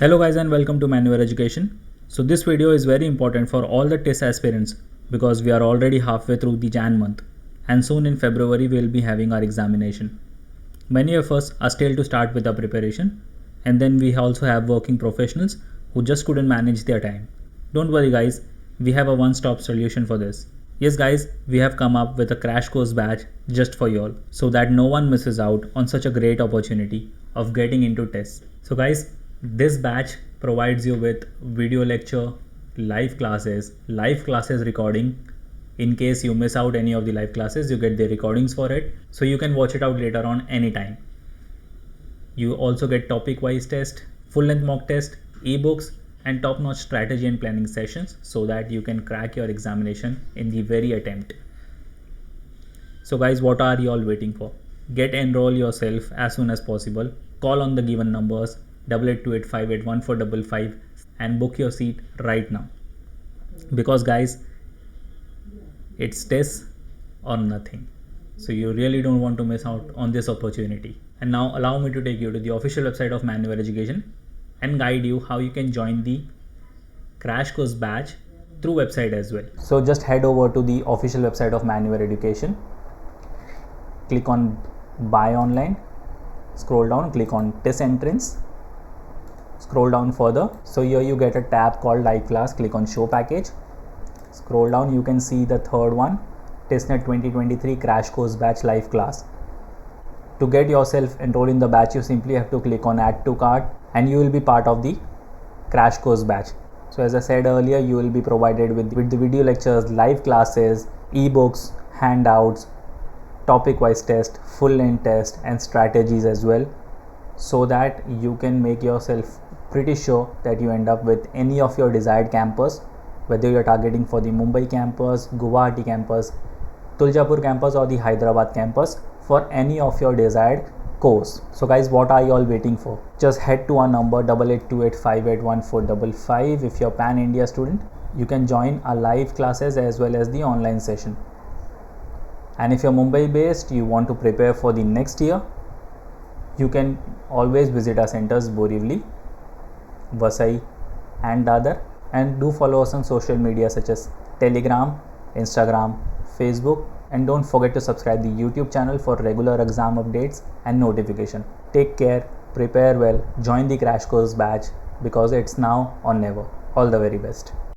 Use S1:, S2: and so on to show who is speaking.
S1: Hello guys and welcome to Manoeuvre Education. So this video is very important for all the TISS aspirants because we are already halfway through the Jan month and soon in February we will be having our examination. Many of us are still to start with our preparation, and then we also have working professionals who just couldn't manage their time. Don't worry guys, we have a one-stop solution for this. Yes guys, we have come up with a crash course batch just for you all so that no one misses out on such a great opportunity of getting into TISS. So guys, this batch provides you with video lecture, live classes recording. In case you miss out any of the live classes, you get the recordings for it, so you can watch it out later on anytime. You also get topic wise test, full length mock test, ebooks and top notch strategy and planning sessions so that you can crack your examination in the very attempt. So guys, what are you all waiting for? Get enroll yourself as soon as possible. Call on the given numbers 8828581455 and book your seat right now, because guys, it's TISS or nothing, so you really don't want to miss out on this opportunity. And now allow me to take you to the official website of Manoeuvre Education and guide you how you can join the crash course batch through website as well. So just head over to the official website of Manoeuvre Education, click on buy online, scroll down, click on TISS entrance, scroll down further. So here you get a tab called live class, click on show package, scroll down, you can see the third one, Tissnet 2023 crash course batch live class. To get yourself enrolled in the batch, you simply have to click on add to cart and you will be part of the crash course batch. So as I said earlier, you will be provided with the video lectures, live classes, ebooks, handouts, topic wise test, full length test and strategies as well, so that you can make yourself pretty sure that you end up with any of your desired campus, whether you're targeting for the Mumbai campus, Guwahati campus, Tuljapur campus or the Hyderabad campus for any of your desired course. So guys, what are you all waiting for? Just head to our number 8828581455. If you're Pan India student, you can join our live classes as well as the online session. And if you're Mumbai based, you want to prepare for the next year, you can always visit our centers Borivali, Vasai and Dadar, and do follow us on social media such as Telegram, Instagram, Facebook, and don't forget to subscribe the YouTube channel for regular exam updates and notification. Take care, prepare well, join the crash course batch because it's now or never. All the very best.